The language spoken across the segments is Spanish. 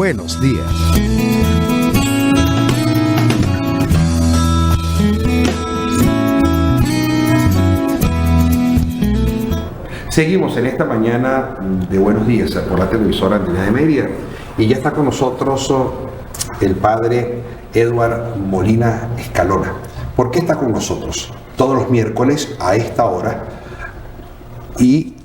Buenos días. Seguimos en esta mañana de Buenos Días por la televisora Andina de Mérida y ya está con nosotros el padre Edward Molina Escalona. ¿Por qué está con nosotros? Todos los miércoles a esta hora y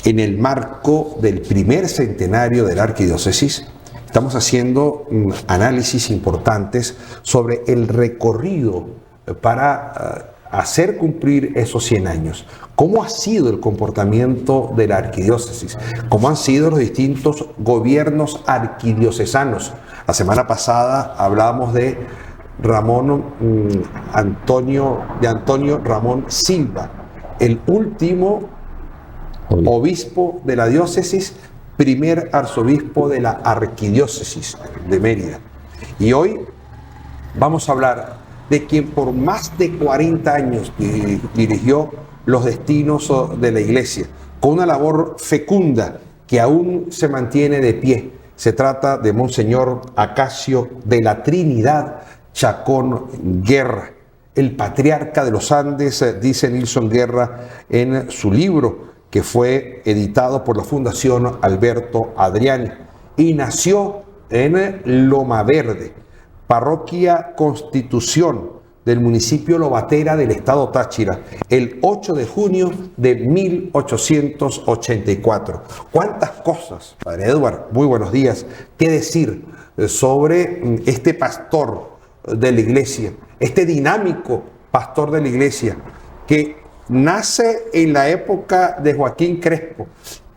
en el marco del primer centenario de la arquidiócesis estamos haciendo análisis importantes sobre el recorrido para hacer cumplir esos 100 años. ¿Cómo ha sido el comportamiento de la arquidiócesis? ¿Cómo han sido los distintos gobiernos arquidiocesanos? La semana pasada hablábamos de Antonio Ramón Silva, el último obispo de la diócesis, primer arzobispo de la arquidiócesis de Mérida. Y hoy vamos a hablar de quien por más de 40 años dirigió los destinos de la iglesia, con una labor fecunda que aún se mantiene de pie. Se trata de Monseñor Acacio de la Trinidad Chacón Guerra, el patriarca de los Andes, dice Nilson Guerra en su libro, que fue editado por la Fundación Alberto Adriani, y nació en Loma Verde, parroquia Constitución del municipio Lobatera del estado Táchira, el 8 de junio de 1884. ¿Cuántas cosas, Padre Edward? Muy buenos días. ¿Qué decir sobre este pastor de la iglesia, este dinámico pastor de la iglesia, que nace en la época de Joaquín Crespo,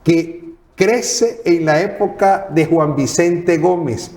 que crece en la época de Juan Vicente Gómez,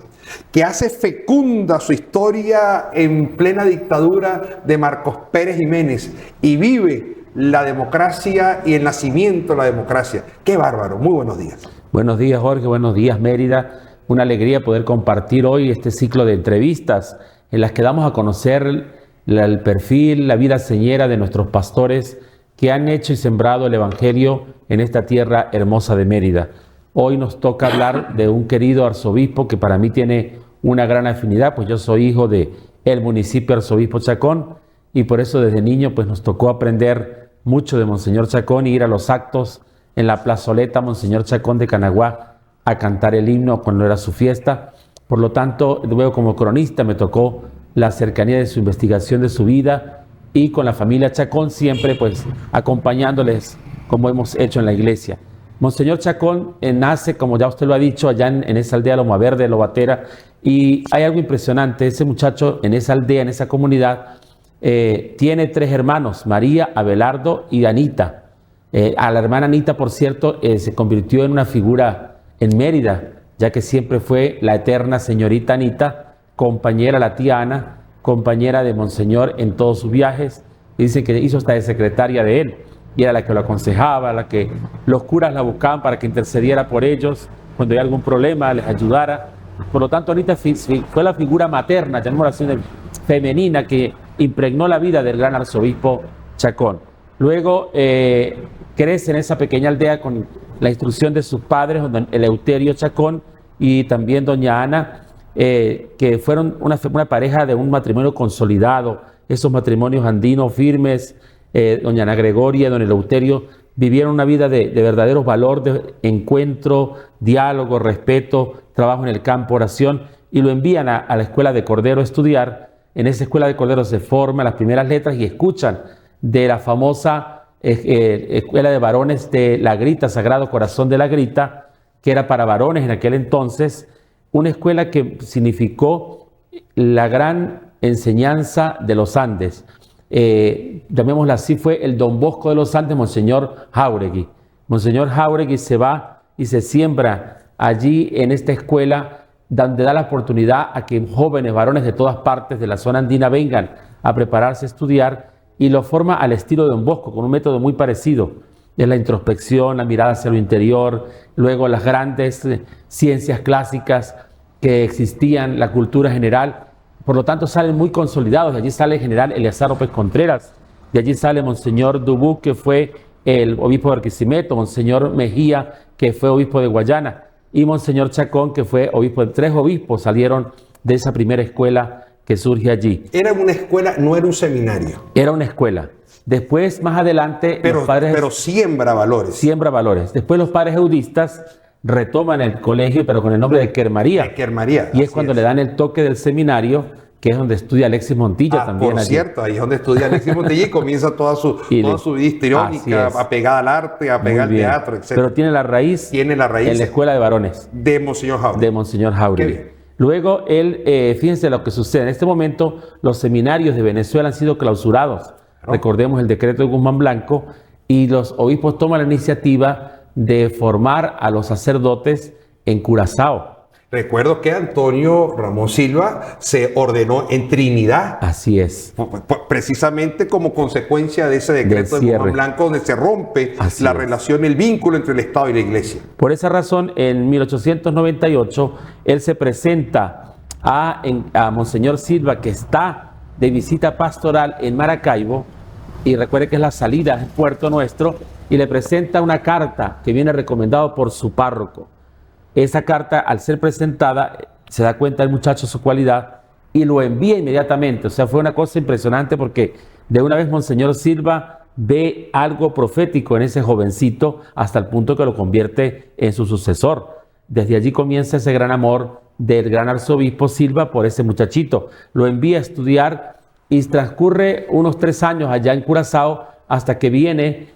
que hace fecunda su historia en plena dictadura de Marcos Pérez Jiménez y vive la democracia y el nacimiento de la democracia? ¡Qué bárbaro! Muy buenos días. Buenos días, Jorge. Buenos días, Mérida. Una alegría poder compartir hoy este ciclo de entrevistas en las que damos a conocer el perfil, la vida señera de nuestros pastores que han hecho y sembrado el Evangelio en esta tierra hermosa de Mérida. Hoy nos toca hablar de un querido arzobispo que para mí tiene una gran afinidad, pues yo soy hijo de el municipio Arzobispo Chacón y por eso desde niño pues nos tocó aprender mucho de Monseñor Chacón y ir a los actos en la plazoleta Monseñor Chacón de Canaguá a cantar el himno cuando era su fiesta. Por lo tanto, luego como cronista me tocó la cercanía de su investigación de su vida y con la familia Chacón siempre pues acompañándoles como hemos hecho en la iglesia. Monseñor Chacón nace, como ya usted lo ha dicho, allá en esa aldea Loma Verde, Lobatera, y hay algo impresionante. Ese muchacho en esa aldea, en esa comunidad, tiene 3 hermanos, María, Abelardo y Anita. A la hermana Anita, por cierto, se convirtió en una figura en Mérida, ya que siempre fue la eterna señorita Anita, compañera, la tía Ana, compañera de Monseñor en todos sus viajes. Dice que hizo hasta de secretaria de él. Y era la que lo aconsejaba, la que los curas la buscaban para que intercediera por ellos cuando hay algún problema, les ayudara. Por lo tanto, Anita fue la figura materna, llamémosla así, femenina, que impregnó la vida del gran arzobispo Chacón. Luego crece en esa pequeña aldea con la instrucción de sus padres, don Eleuterio Chacón y también doña Ana, que fueron una pareja de un matrimonio consolidado, esos matrimonios andinos firmes. Doña Ana Gregoria y don Eleuterio vivieron una vida de verdaderos valores, de encuentro, diálogo, respeto, trabajo en el campo, oración, y lo envían a la escuela de Cordero a estudiar. En esa escuela de Cordero se forman las primeras letras y escuchan de la famosa escuela de varones de La Grita, Sagrado Corazón de La Grita, que era para varones en aquel entonces, una escuela que significó la gran enseñanza de los Andes. Llamémosla así, fue el Don Bosco de los Andes, Monseñor Jáuregui. Monseñor Jáuregui se va y se siembra allí en esta escuela donde da la oportunidad a que jóvenes varones de todas partes de la zona andina vengan a prepararse a estudiar y lo forma al estilo de Don Bosco, con un método muy parecido. Es la introspección, la mirada hacia lo interior, luego las grandes ciencias clásicas que existían, la cultura general. Por lo tanto, salen muy consolidados. De allí sale el general Eleazar López Contreras, de allí sale Monseñor Dubuc, que fue el obispo de Barquisimeto, Monseñor Mejía, que fue obispo de Guayana. y Monseñor Chacón, que fue obispo. 3 obispos salieron de esa primera escuela que surge allí. Era una escuela, no era un seminario. Era una escuela. Después, más adelante, Pero, los padres... pero siembra valores. Siembra valores. Después los padres eudistas retoman el colegio, pero con el nombre de Quermaría. Quermaría. Y es cuando le dan el toque del seminario, que es donde estudia Alexis Montilla también. Por allí. cierto, ahí es donde estudia Alexis Montilla y comienza toda su vida histriónica, apegada al arte, apegada al teatro, etc. Pero tiene la raíz en la escuela de varones. De Monseñor Jáuregui. De Monseñor Jáuregui. Luego, fíjense lo que sucede. En este momento, los seminarios de Venezuela han sido clausurados. ¿No? Recordemos el decreto de Guzmán Blanco, y los obispos toman la iniciativa de formar a los sacerdotes en Curazao. Recuerdo que Antonio Ramón Silva se ordenó en Trinidad. Así es. Precisamente como consecuencia de ese decreto de Guzmán Blanco, donde se rompe la relación, el vínculo entre el Estado y la Iglesia. Por esa razón, en 1898, él se presenta a Monseñor Silva, que está de visita pastoral en Maracaibo, y recuerde que es la salida en Puerto Nuestro, y le presenta una carta que viene recomendado por su párroco. Esa carta, al ser presentada, se da cuenta el muchacho su cualidad y lo envía inmediatamente. O sea, fue una cosa impresionante, porque de una vez Monseñor Silva ve algo profético en ese jovencito, hasta el punto que lo convierte en su sucesor. Desde allí comienza ese gran amor del gran arzobispo Silva por ese muchachito. Lo envía a estudiar y transcurre unos 3 años allá en Curazao, hasta que viene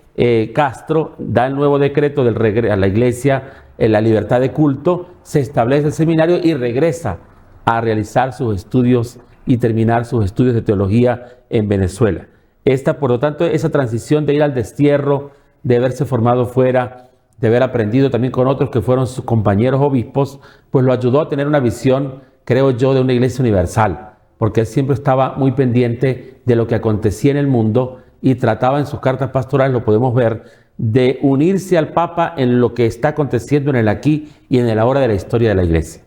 Castro, da el nuevo decreto del regreso a la iglesia, la libertad de culto, se establece el seminario y regresa a realizar sus estudios y terminar sus estudios de teología en Venezuela. Por lo tanto, esa transición de ir al destierro, de haberse formado fuera, de haber aprendido también con otros que fueron sus compañeros obispos, pues lo ayudó a tener una visión, creo yo, de una iglesia universal, porque él siempre estaba muy pendiente de lo que acontecía en el mundo y trataba en sus cartas pastorales, lo podemos ver, de unirse al Papa en lo que está aconteciendo en el aquí y en el ahora de la historia de la Iglesia.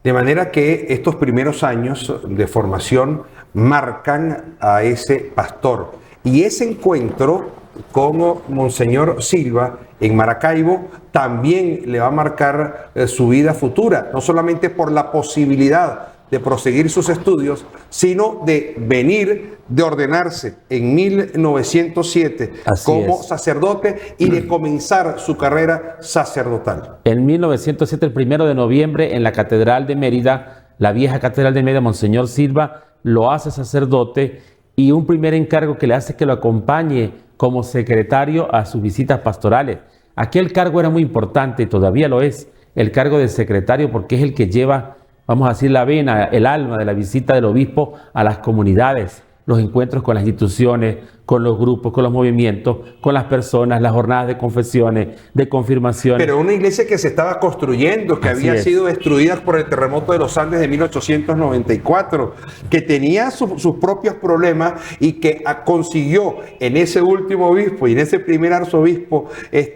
De manera que estos primeros años de formación marcan a ese pastor. Y ese encuentro con Monseñor Silva en Maracaibo también le va a marcar su vida futura, no solamente por la posibilidad de proseguir sus estudios, sino de venir, de ordenarse en 1907 como sacerdote y de comenzar su carrera sacerdotal. En 1907, el 1 de noviembre, en la Catedral de Mérida, la vieja Catedral de Mérida, Monseñor Silva lo hace sacerdote, y un primer encargo que le hace es que lo acompañe como secretario a sus visitas pastorales. Aquel cargo era muy importante y todavía lo es, el cargo de secretario, porque es el que lleva, vamos a decir, la vena, el alma de la visita del obispo a las comunidades, los encuentros con las instituciones, con los grupos, con los movimientos, con las personas, las jornadas de confesiones, de confirmaciones. Pero una iglesia que se estaba construyendo, que había sido destruida por el terremoto de los Andes de 1894, que tenía sus propios problemas y que consiguió en ese último obispo y en ese primer arzobispo,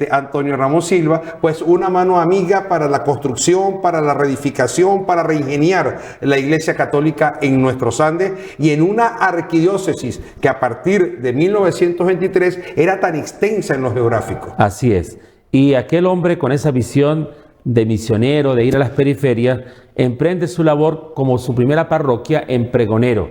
Antonio Ramón Silva, pues una mano amiga para la construcción, para la reedificación, para reingeniar la iglesia católica en nuestros Andes, y en una arquidiócesis que a partir de 1923 era tan extensa en lo geográfico. Así es. Y aquel hombre con esa visión de misionero, de ir a las periferias, emprende su labor como su primera parroquia en Pregonero.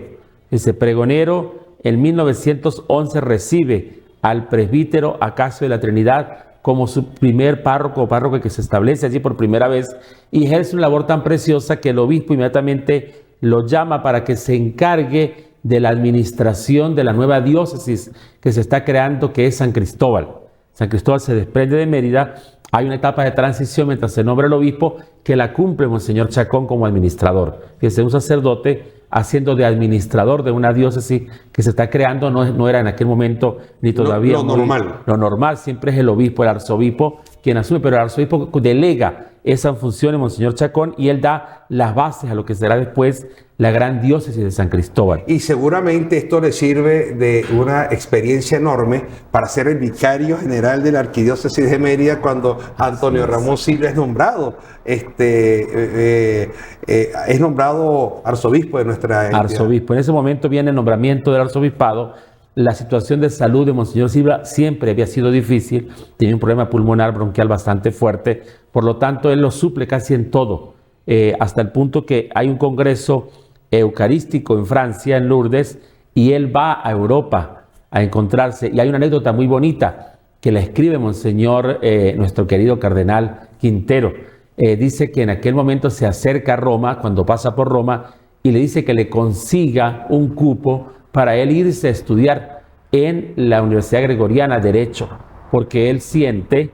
Ese Pregonero en 1911 recibe al presbítero Acacio de la Trinidad como su primer párroco que se establece allí por primera vez, y ejerce una labor tan preciosa que el obispo inmediatamente lo llama para que se encargue de la administración de la nueva diócesis que se está creando, que es San Cristóbal. San Cristóbal se desprende de Mérida, hay una etapa de transición mientras se nombra el obispo, que la cumple Monseñor Chacón como administrador. Fíjense, un sacerdote haciendo de administrador de una diócesis que se está creando, no era en aquel momento ni todavía lo normal. Lo normal siempre es el obispo, el arzobispo quien asume, pero el arzobispo delega esa función en Monseñor Chacón, y él da las bases a lo que será después la gran diócesis de San Cristóbal. Y seguramente esto le sirve de una experiencia enorme para ser el vicario general de la arquidiócesis de Mérida cuando Antonio Ramón Silva es nombrado, es nombrado arzobispo de nuestra entidad. Arzobispo. En ese momento viene el nombramiento del arzobispado, la situación de salud de Monseñor Silva siempre había sido difícil, tenía un problema pulmonar bronquial bastante fuerte, por lo tanto él lo suple casi en todo, hasta el punto que hay un congreso eucarístico en Francia, en Lourdes, y él va a Europa a encontrarse, y hay una anécdota muy bonita que la escribe Monseñor, nuestro querido cardenal Quintero. Dice que en aquel momento se acerca a Roma, cuando pasa por Roma, y le dice que le consiga un cupo para él irse a estudiar en la Universidad Gregoriana Derecho, porque él siente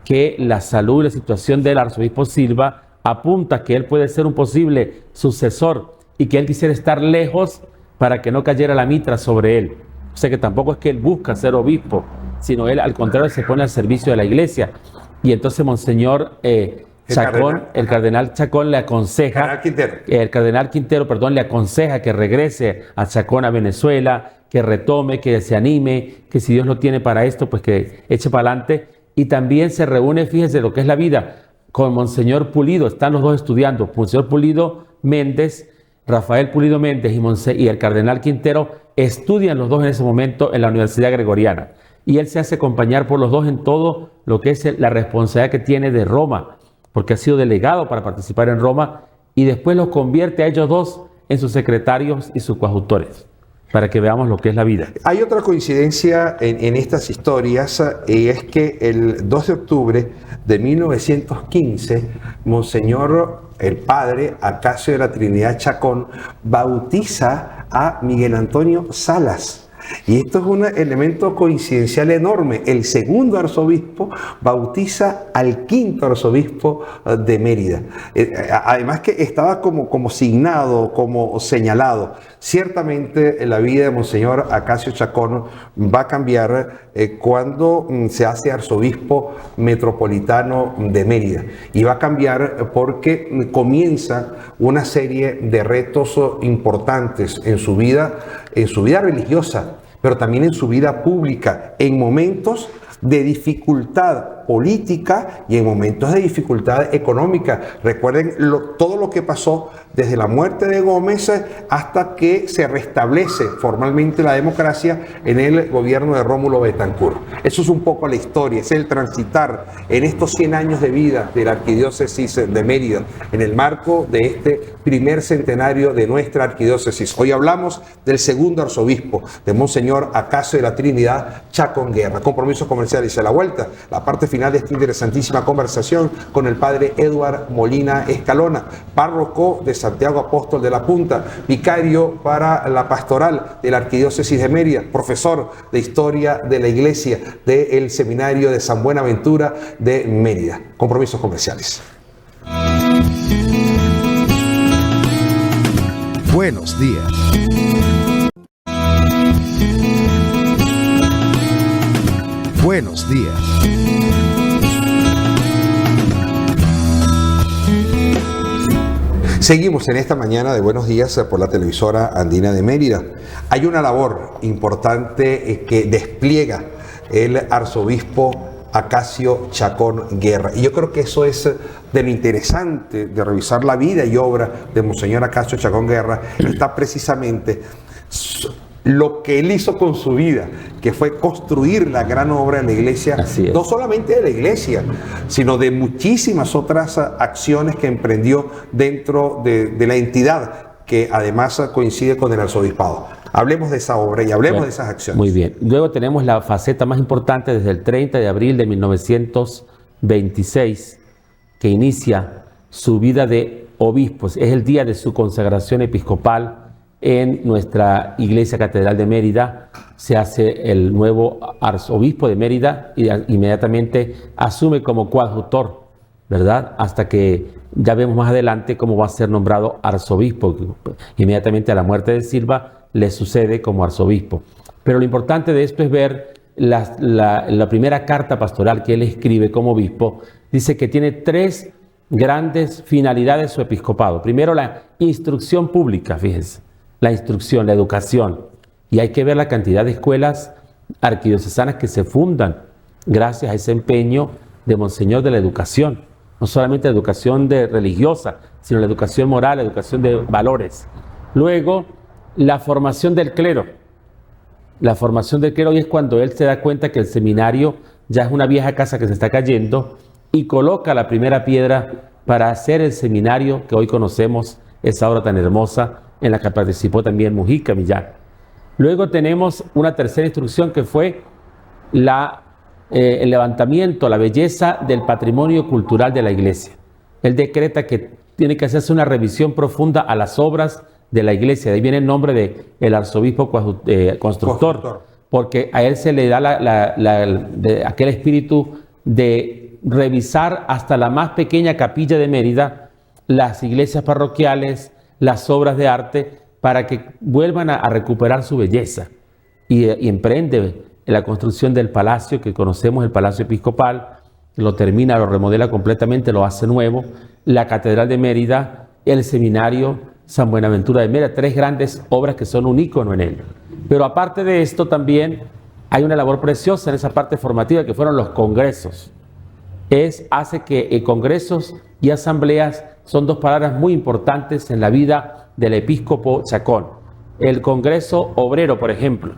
que la salud y la situación del arzobispo Silva apunta a que él puede ser un posible sucesor y que él quisiera estar lejos para que no cayera la mitra sobre él. O sea que tampoco es que él busca ser obispo, sino él al contrario se pone al servicio de la iglesia. Y entonces Monseñor Chacón, el cardenal Chacón le aconseja, el cardenal Quintero, perdón, le aconseja que regrese a Chacón a Venezuela, que retome, que se anime, que si Dios lo tiene para esto, pues que eche para adelante. Y también se reúne, fíjense lo que es la vida, con Monseñor Pulido, están los dos estudiando, Monseñor Pulido Méndez, Rafael Pulido Méndez y el cardenal Quintero estudian los dos en ese momento en la Universidad Gregoriana. Y él se hace acompañar por los dos en todo lo que es la responsabilidad que tiene de Roma, porque ha sido delegado para participar en Roma, y después los convierte a ellos dos en sus secretarios y sus coautores, para que veamos lo que es la vida. Hay otra coincidencia en estas historias, y es que el 2 de octubre de 1915, Monseñor, el padre Acacio de la Trinidad Chacón, bautiza a Miguel Antonio Salas. Y esto es un elemento coincidencial enorme. El segundo arzobispo bautiza al quinto arzobispo de Mérida. Además que estaba como signado, como señalado. Ciertamente la vida de Monseñor Acacio Chacón va a cambiar cuando se hace arzobispo metropolitano de Mérida. Y va a cambiar porque comienza una serie de retos importantes en su vida religiosa, pero también en su vida pública, en momentos de dificultad política y en momentos de dificultad económica. Recuerden todo lo que pasó desde la muerte de Gómez hasta que se restablece formalmente la democracia en el gobierno de Rómulo Betancourt. Eso es un poco la historia, es el transitar en estos 100 años de vida de la arquidiócesis de Mérida, en el marco de este primer centenario de nuestra arquidiócesis. Hoy hablamos del segundo arzobispo, de Monseñor Acacio de la Trinidad Chacón Guerra. Compromisos comerciales a la vuelta, la parte final de esta interesantísima conversación con el padre Eduard Molina Escalona, párroco de Santiago Apóstol de la Punta, vicario para la pastoral de la arquidiócesis de Mérida, profesor de historia de la iglesia del seminario de San Buenaventura de Mérida. Compromisos comerciales. Buenos días. Buenos días. Seguimos en esta mañana de Buenos Días por la televisora andina de Mérida. Hay una labor importante que despliega el arzobispo Acacio Chacón Guerra. Y yo creo que eso es de lo interesante de revisar la vida y obra de Monseñor Acacio Chacón Guerra, está precisamente lo que él hizo con su vida, que fue construir la gran obra de la iglesia, no solamente de la iglesia, sino de muchísimas otras acciones que emprendió dentro de la entidad, que además coincide con el arzobispado. Hablemos de esa obra y hablemos de esas acciones. Muy bien. Luego tenemos la faceta más importante desde el 30 de abril de 1926, que inicia su vida de obispo. Es el día de su consagración episcopal en nuestra Iglesia Catedral de Mérida. Se hace el nuevo arzobispo de Mérida y inmediatamente asume como coadjutor, ¿verdad? Hasta que ya vemos más adelante cómo va a ser nombrado arzobispo. Inmediatamente a la muerte de Silva le sucede como arzobispo. Pero lo importante de esto es ver la primera carta pastoral que él escribe como obispo. Dice que tiene 3 grandes finalidades su episcopado. Primero, la instrucción pública, fíjense. La instrucción, la educación. Y hay que ver la cantidad de escuelas arquidiocesanas que se fundan gracias a ese empeño de Monseñor de la educación. No solamente la educación religiosa, sino la educación moral, la educación de valores. Luego, la formación del clero. la formación del clero, y es cuando él se da cuenta que el seminario ya es una vieja casa que se está cayendo y coloca la primera piedra para hacer el seminario que hoy conocemos, esa obra tan hermosa en la que participó también Mujica Millán. Luego tenemos una tercera instrucción que fue el levantamiento, la belleza del patrimonio cultural de la iglesia. Él decreta que tiene que hacerse una revisión profunda a las obras de la iglesia. De ahí viene el nombre de el arzobispo constructor, porque a él se le da aquel espíritu de revisar hasta la más pequeña capilla de Mérida, las iglesias parroquiales, las obras de arte, para que vuelvan a recuperar su belleza. Y emprende la construcción del palacio que conocemos, el Palacio Episcopal, lo termina, lo remodela completamente, lo hace nuevo, la Catedral de Mérida, el Seminario San Buenaventura de Mérida, 3 grandes obras que son un ícono en él. Pero aparte de esto también hay una labor preciosa en esa parte formativa que fueron los congresos. Hace que congresos y asambleas son 2 palabras muy importantes en la vida del episcopo Chacón. El Congreso Obrero, por ejemplo,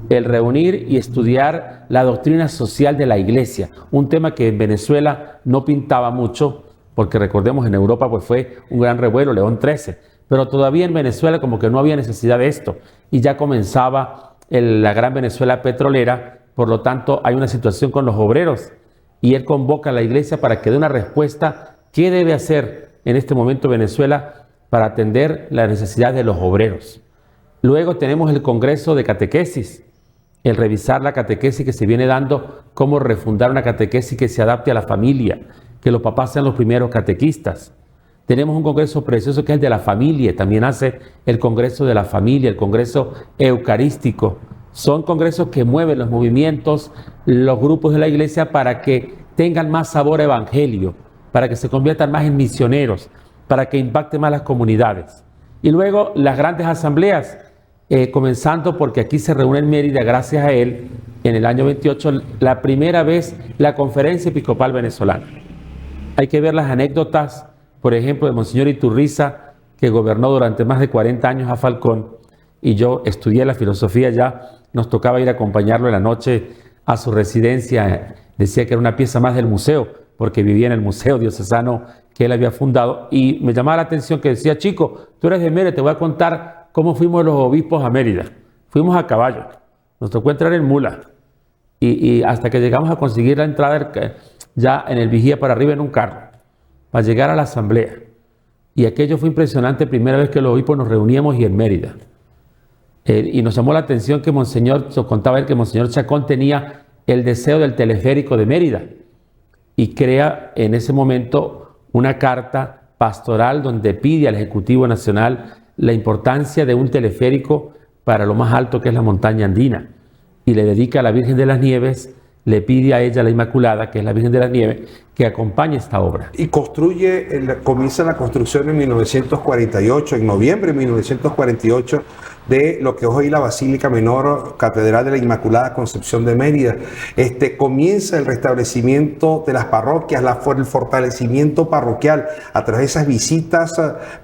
el reunir y estudiar la doctrina social de la iglesia, un tema que en Venezuela no pintaba mucho, porque recordemos en Europa pues fue un gran revuelo, León XIII, pero todavía en Venezuela como que no había necesidad de esto, y ya comenzaba la gran Venezuela petrolera, por lo tanto hay una situación con los obreros, y él convoca a la iglesia para que dé una respuesta, ¿qué debe hacer en este momento Venezuela para atender la necesidad de los obreros? Luego tenemos el Congreso de Catequesis, el revisar la catequesis que se viene dando, cómo refundar una catequesis que se adapte a la familia, que los papás sean los primeros catequistas. Tenemos un congreso precioso que es el de la familia, también hace el Congreso de la Familia, el Congreso Eucarístico. Son congresos que mueven los movimientos, los grupos de la iglesia para que tengan más sabor a evangelio, para que se conviertan más en misioneros, para que impacten más las comunidades. Y luego las grandes asambleas, comenzando porque aquí se reúne en Mérida, gracias a él, en el año 28, la primera vez la Conferencia Episcopal Venezolana. Hay que ver las anécdotas, por ejemplo, de Monseñor Iturriza, que gobernó durante más de 40 años a Falcón, y yo estudié la filosofía ya, nos tocaba ir a acompañarlo en la noche a su residencia, decía que era una pieza más del museo, porque vivía en el Museo Diocesano que él había fundado, y me llamaba la atención que decía, chico, tú eres de Mérida, te voy a contar cómo fuimos los obispos a Mérida. Fuimos a caballo, nos tocó entrar en mula, y hasta que llegamos a conseguir la entrada ya en el vigía para arriba en un carro, para llegar a la asamblea. Y aquello fue impresionante, primera vez que los obispos nos reuníamos y en Mérida. Y nos llamó la atención que Monseñor, nos contaba él que Monseñor Chacón tenía el deseo del teleférico de Mérida, y crea en ese momento una carta pastoral donde pide al Ejecutivo Nacional la importancia de un teleférico para lo más alto que es la montaña andina, y le dedica a la Virgen de las Nieves, le pide a ella, la Inmaculada, que es la Virgen de las Nieves, que acompañe esta obra. Y comienza la construcción en 1948, en noviembre de 1948, de lo que es hoy la Basílica Menor Catedral de la Inmaculada Concepción de Mérida. Comienza el restablecimiento de las parroquias, el fortalecimiento parroquial a través de esas visitas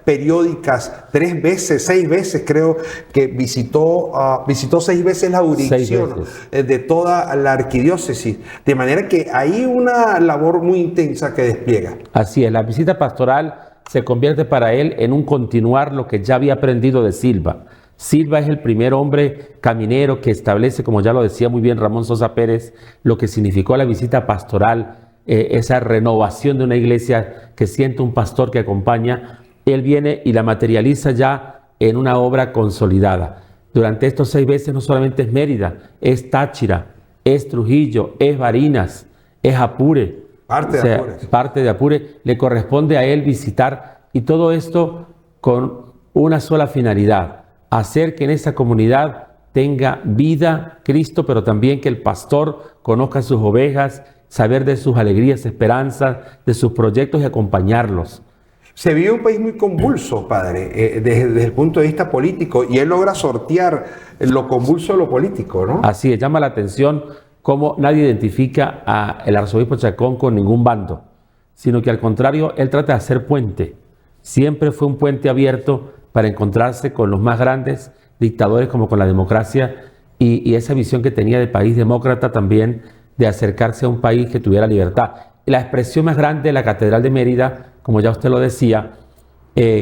periódicas, 3 veces, 6 veces creo que visitó 6 veces la jurisdicción de toda la arquidiócesis, de manera que hay una labor muy intensa que despliega. Así es, la visita pastoral se convierte para él en un continuar lo que ya había aprendido de Silva. Silva es el primer hombre caminero que establece, como ya lo decía muy bien Ramón Sosa Pérez, lo que significó la visita pastoral, esa renovación de una iglesia que siente un pastor que acompaña. Él viene y la materializa ya en una obra consolidada. Durante estos 6 veces no solamente es Mérida, es Táchira, es Trujillo, es Barinas, es Apure. Parte de Apure. Le corresponde a él visitar, y todo esto con una sola finalidad: hacer que en esa comunidad tenga vida Cristo, pero también que el pastor conozca sus ovejas, saber de sus alegrías, esperanzas, de sus proyectos y acompañarlos. Se vive un país muy convulso, padre, desde el punto de vista político, y él logra sortear lo convulso de lo político, ¿no? Así es, llama la atención cómo nadie identifica al arzobispo Chacón con ningún bando, sino que al contrario, él trata de hacer puente. Siempre fue un puente abierto para encontrarse con los más grandes dictadores como con la democracia, y esa visión que tenía de país demócrata también, de acercarse a un país que tuviera libertad. Y la expresión más grande de la Catedral de Mérida, como ya usted lo decía,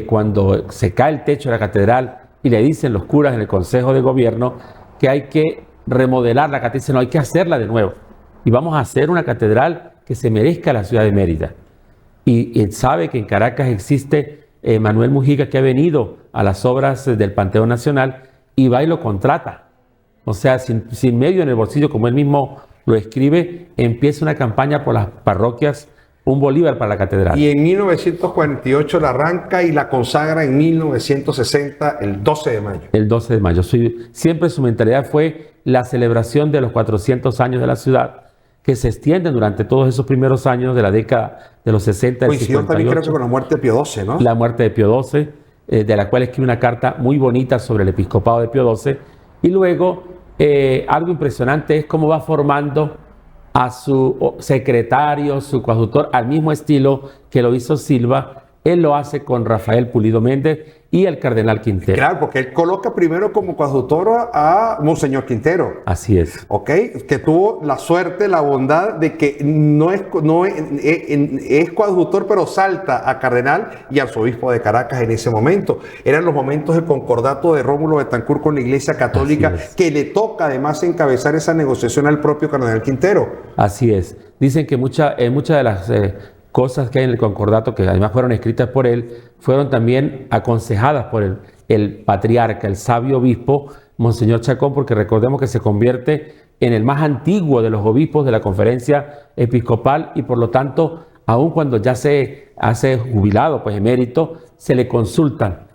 cuando se cae el techo de la catedral y le dicen los curas en el Consejo de Gobierno que hay que remodelar la catedral, dicen, no, hay que hacerla de nuevo. Y vamos a hacer una catedral que se merezca a la ciudad de Mérida. Y él sabe que en Caracas existe Manuel Mujica, que ha venido a las obras del Panteón Nacional y va y lo contrata. O sea, sin medio en el bolsillo, como él mismo lo escribe, empieza una campaña por las parroquias, un bolívar para la catedral. Y en 1948 la arranca y la consagra en 1960, el 12 de mayo. El 12 de mayo. Siempre su mentalidad fue la celebración de los 400 años de la ciudad, que se extienden durante todos esos primeros años de la década de los 60 y 58. Coincidió también creo que con la muerte de Pío XII, ¿no? La muerte de Pío XII, de la cual escribe una carta muy bonita sobre el episcopado de Pío XII. Y luego, algo impresionante es cómo va formando a su secretario, su coadjutor, al mismo estilo que lo hizo Silva. Él lo hace con Rafael Pulido Méndez y el cardenal Quintero. Claro, porque él coloca primero como coadjutor a Monseñor Quintero. Así es. ¿Ok? Que tuvo la suerte, la bondad de que es coadjutor, pero salta a cardenal y arzobispo de Caracas en ese momento. Eran los momentos de concordato de Rómulo Betancourt con la Iglesia Católica, que le toca además encabezar esa negociación al propio cardenal Quintero. Así es. Dicen que muchas de las cosas que hay en el concordato, que además fueron escritas por él, fueron también aconsejadas por el patriarca, el sabio obispo, Monseñor Chacón, porque recordemos que se convierte en el más antiguo de los obispos de la conferencia episcopal y por lo tanto, aun cuando ya se hace jubilado, pues emérito, se le consultan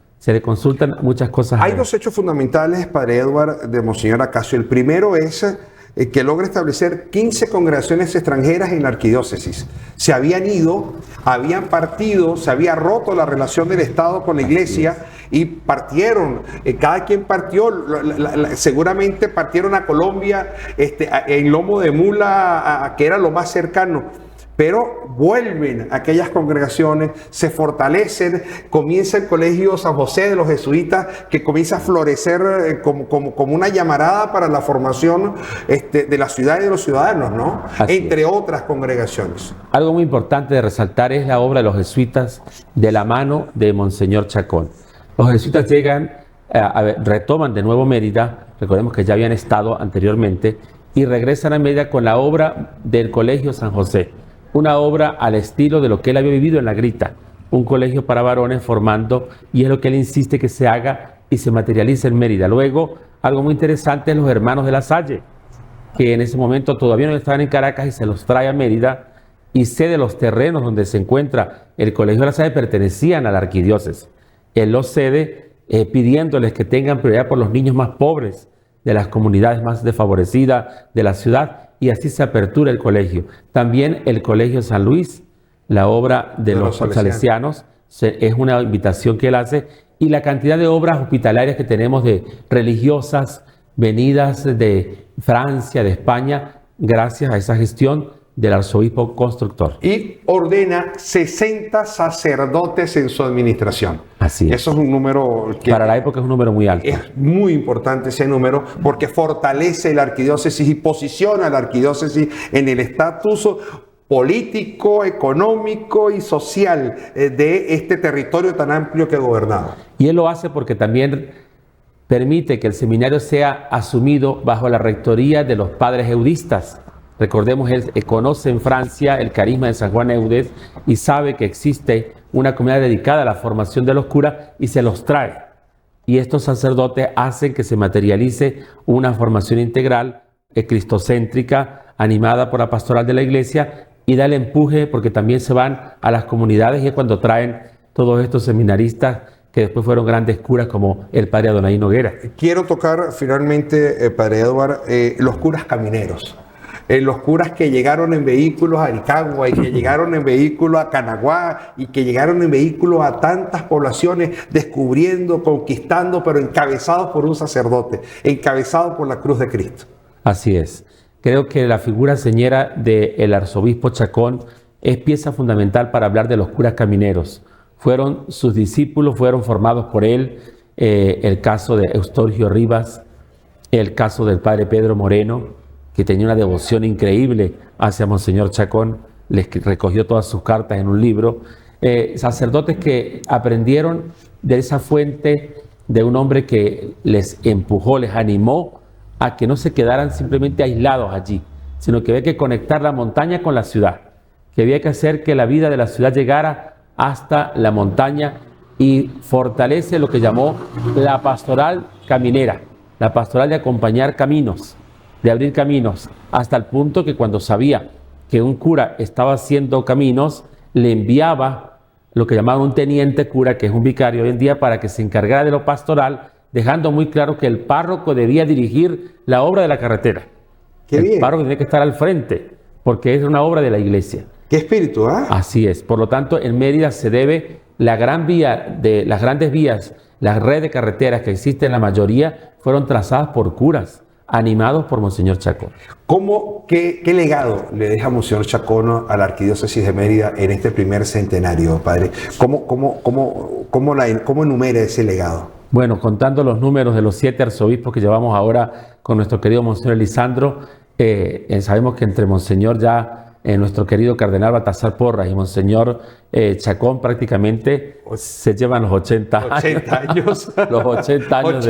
muchas cosas. Hay dos hechos fundamentales, Padre Edward, de Monseñor Acacio. El primero es que logra establecer 15 congregaciones extranjeras en la arquidiócesis. Se habían ido, habían partido, se había roto la relación del Estado con la Iglesia y partieron, cada quien partió, seguramente partieron a Colombia en lomo de mula, que era lo más cercano. Pero vuelven aquellas congregaciones, se fortalecen, comienza el Colegio San José de los Jesuitas, que comienza a florecer como una llamarada para la formación de la ciudad y de los ciudadanos, ¿no? Entre otras congregaciones. Algo muy importante de resaltar es la obra de los jesuitas de la mano de Monseñor Chacón. Los jesuitas llegan, retoman de nuevo Mérida, recordemos que ya habían estado anteriormente, y regresan a Mérida con la obra del Colegio San José. Una obra al estilo de lo que él había vivido en La Grita, un colegio para varones formando, y es lo que él insiste que se haga y se materialice en Mérida. Luego, algo muy interesante es los hermanos de La Salle, que en ese momento todavía no estaban en Caracas y se los trae a Mérida y cede los terrenos donde se encuentra el Colegio de La Salle, pertenecían a la arquidiócesis. Él los cede pidiéndoles que tengan prioridad por los niños más pobres de las comunidades más desfavorecidas de la ciudad, y así se apertura el colegio. También el Colegio San Luis, la obra de los salesianos, es una invitación que él hace, y la cantidad de obras hospitalarias que tenemos de religiosas venidas de Francia, de España, gracias a esa gestión del arzobispo constructor. Y ordena 60 sacerdotes en su administración. Así es. Eso es un número que para la época es un número muy alto. Es muy importante ese número porque fortalece la arquidiócesis y posiciona a la arquidiócesis en el estatus político, económico y social de este territorio tan amplio que gobernaba. Y él lo hace porque también permite que el seminario sea asumido bajo la rectoría de los padres eudistas. Recordemos, él conoce en Francia el carisma de San Juan Eudes y sabe que existe una comunidad dedicada a la formación de los curas y se los trae. Y estos sacerdotes hacen que se materialice una formación integral, cristocéntrica, animada por la pastoral de la Iglesia, y da el empuje porque también se van a las comunidades y es cuando traen todos estos seminaristas que después fueron grandes curas como el padre Adonai Noguera. Quiero tocar finalmente, padre Edward, los curas camineros. Los curas que llegaron en vehículos a Aricagua y que llegaron en vehículos a Canaguá y que llegaron en vehículos a tantas poblaciones descubriendo, conquistando, pero encabezados por un sacerdote, encabezados por la cruz de Cristo. Así es. Creo que la figura señera del arzobispo Chacón es pieza fundamental para hablar de los curas camineros. Fueron sus discípulos, fueron formados por él, el caso de Eustorgio Rivas, el caso del padre Pedro Moreno, que tenía una devoción increíble hacia Monseñor Chacón, les recogió todas sus cartas en un libro. Sacerdotes que aprendieron de esa fuente de un hombre que les empujó, les animó a que no se quedaran simplemente aislados allí, sino que había que conectar la montaña con la ciudad, que había que hacer que la vida de la ciudad llegara hasta la montaña, y fortalece lo que llamó la pastoral caminera, la pastoral de acompañar caminos, de abrir caminos, hasta el punto que cuando sabía que un cura estaba haciendo caminos, le enviaba lo que llamaban un teniente cura, que es un vicario hoy en día, para que se encargara de lo pastoral, dejando muy claro que el párroco debía dirigir la obra de la carretera. El párroco tenía que estar al frente, porque es una obra de la iglesia. ¡Qué espíritu, ¿eh? Así es. Por lo tanto, en Mérida se debe la gran vía, de las grandes vías, la red de carreteras que existen, la mayoría fueron trazadas por curas, animados por Monseñor Chacón. ¿Qué legado le deja Monseñor Chacón a la Arquidiócesis de Mérida en este primer centenario, padre? ¿Cómo enumera ese legado? Bueno, contando los números de los 7 arzobispos que llevamos ahora con nuestro querido Monseñor Lisandro, sabemos que entre Monseñor nuestro querido Cardenal Baltasar Porras y Monseñor Chacón prácticamente se llevan los 80 años. Los 80 años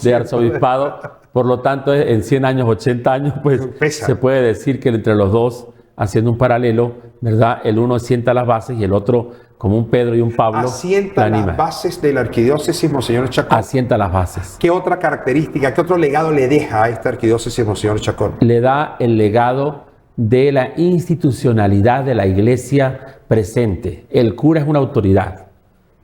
de arzobispado. Por lo tanto, en 100 años, 80 años, pues se puede decir que entre los dos, haciendo un paralelo, ¿verdad? El uno sienta las bases y el otro, como un Pedro y un Pablo, asienta las bases de la arquidiócesis, Monseñor Chacón. Asienta las bases. ¿Qué otra característica, qué otro legado le deja a esta arquidiócesis, Monseñor Chacón? Le da el legado de la institucionalidad de la iglesia presente. El cura es una autoridad.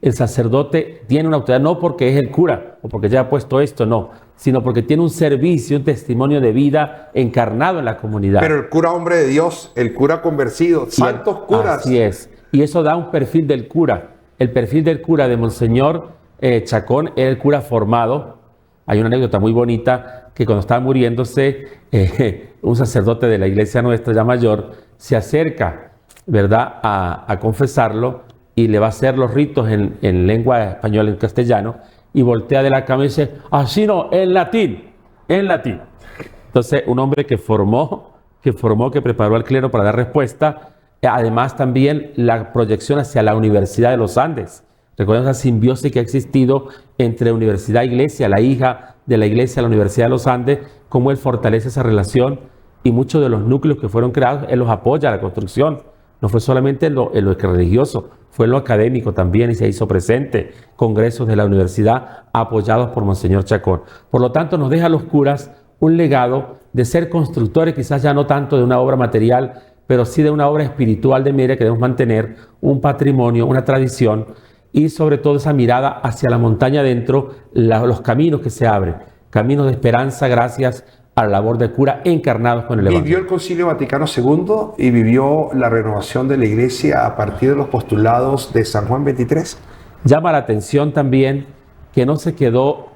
El sacerdote tiene una autoridad no porque es el cura o porque ya ha puesto esto, no, sino porque tiene un servicio, un testimonio de vida encarnado en la comunidad. Pero el cura hombre de Dios, el cura convertido, santos curas. Así es. Y eso da un perfil del cura. El perfil del cura de Monseñor Chacón era el cura formado. Hay una anécdota muy bonita que cuando estaba muriéndose, un sacerdote de la iglesia nuestra ya mayor se acerca, ¿verdad?, a confesarlo, y le va a hacer los ritos en lengua española, en castellano, y voltea de la cama y dice, así no, en latín, en latín. Entonces, un hombre que preparó al clero para dar respuesta, además también la proyección hacia la Universidad de los Andes. Recuerden esa simbiosis que ha existido entre universidad e iglesia, la hija de la iglesia, la Universidad de los Andes, cómo él fortalece esa relación, y muchos de los núcleos que fueron creados, él los apoya a la construcción. No fue solamente en lo religioso, fue en lo académico también, y se hizo presente congresos de la universidad apoyados por Monseñor Chacón. Por lo tanto, nos deja a los curas un legado de ser constructores, quizás ya no tanto de una obra material, pero sí de una obra espiritual de Mérida, que debemos mantener un patrimonio, una tradición, y sobre todo esa mirada hacia la montaña adentro, los caminos que se abren, caminos de esperanza gracias a la labor de cura encarnados con el Evangelio. Vivió el Concilio Vaticano II y vivió la renovación de la Iglesia a partir de los postulados de San Juan 23. Llama la atención también que no se quedó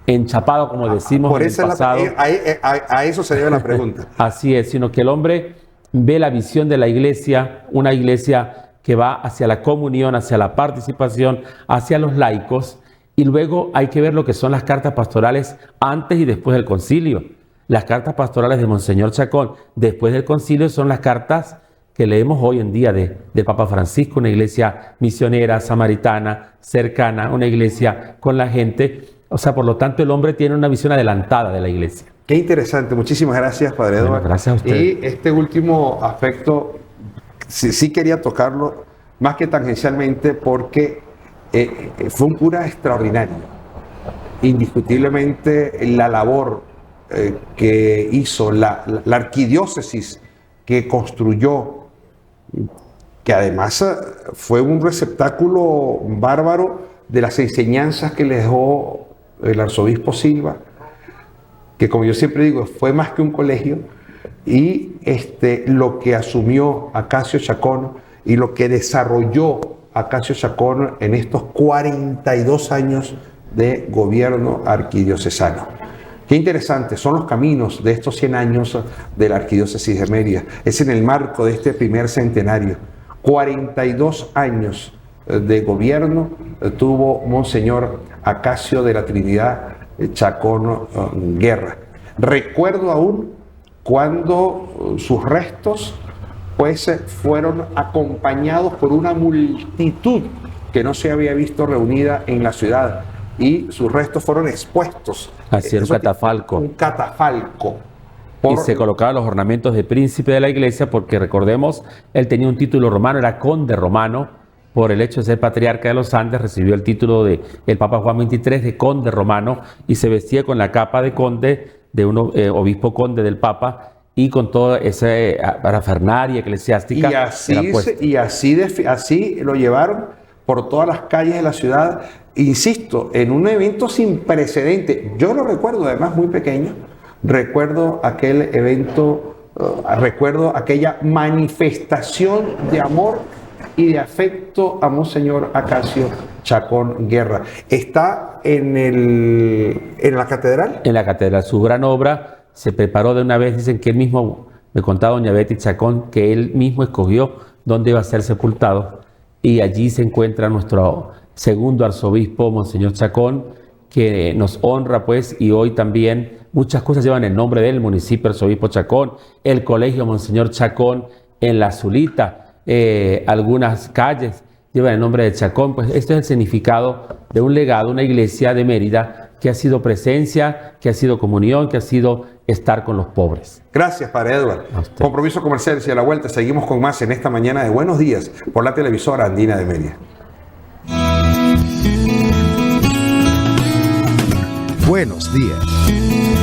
enchapado, como decimos en el pasado. A eso se debe la pregunta. Así es, sino que el hombre ve la visión de la Iglesia, una Iglesia que va hacia la comunión, hacia la participación, hacia los laicos, y luego hay que ver lo que son las cartas pastorales antes y después del concilio. Las cartas pastorales de Monseñor Chacón después del concilio son las cartas que leemos hoy en día del Papa Francisco, una iglesia misionera, samaritana, cercana, una iglesia con la gente. O sea, por lo tanto, el hombre tiene una visión adelantada de la iglesia. Qué interesante. Muchísimas gracias, Padre Eduardo. Bueno, gracias a usted. Y este último aspecto, sí quería tocarlo, más que tangencialmente, porque fue un cura extraordinario. Indiscutiblemente, la labor que hizo la arquidiócesis que construyó, que además fue un receptáculo bárbaro de las enseñanzas que le dejó el arzobispo Silva, que, como yo siempre digo, fue más que un colegio, y lo que asumió Acacio Chacón y lo que desarrolló Acacio Chacón en estos 42 años de gobierno arquidiocesano. Qué interesantes son los caminos de estos 100 años de la Arquidiócesis de Mérida. Es en el marco de este primer centenario. 42 años de gobierno tuvo Monseñor Acacio de la Trinidad Chacón Guerra. Recuerdo aún cuando sus restos pues fueron acompañados por una multitud que no se había visto reunida en la ciudad, y sus restos fueron expuestos. Hacia un catafalco. Un catafalco. Y se colocaban los ornamentos de príncipe de la iglesia, porque recordemos, él tenía un título romano, era conde romano. Por el hecho de ser patriarca de los Andes, recibió el título de el Papa Juan XXIII de conde romano, y se vestía con la capa de conde, de un obispo conde del Papa, y con toda esa parafernalia eclesiástica. Y así lo llevaron por todas las calles de la ciudad, insisto, en un evento sin precedente. Yo lo recuerdo, además, muy pequeño. Recuerdo aquel evento, recuerdo aquella manifestación de amor y de afecto a Monseñor Acacio Chacón Guerra. Está en la catedral. En la catedral, su gran obra. Se preparó de una vez, dicen que él mismo, me contaba doña Betty Chacón, que él mismo escogió dónde iba a ser sepultado, y allí se encuentra nuestro segundo arzobispo, Monseñor Chacón, que nos honra pues, y hoy también muchas cosas llevan el nombre de él: el municipio Arzobispo Chacón, el colegio Monseñor Chacón en La Zulita, algunas calles llevan el nombre de Chacón. Pues esto es el significado de un legado, una iglesia de Mérida que ha sido presencia, que ha sido comunión, que ha sido estar con los pobres. Gracias, Padre Edward. Compromiso comercial, y a la vuelta seguimos con más en esta mañana de Buenos Días por la televisora andina de Mérida. Buenos días.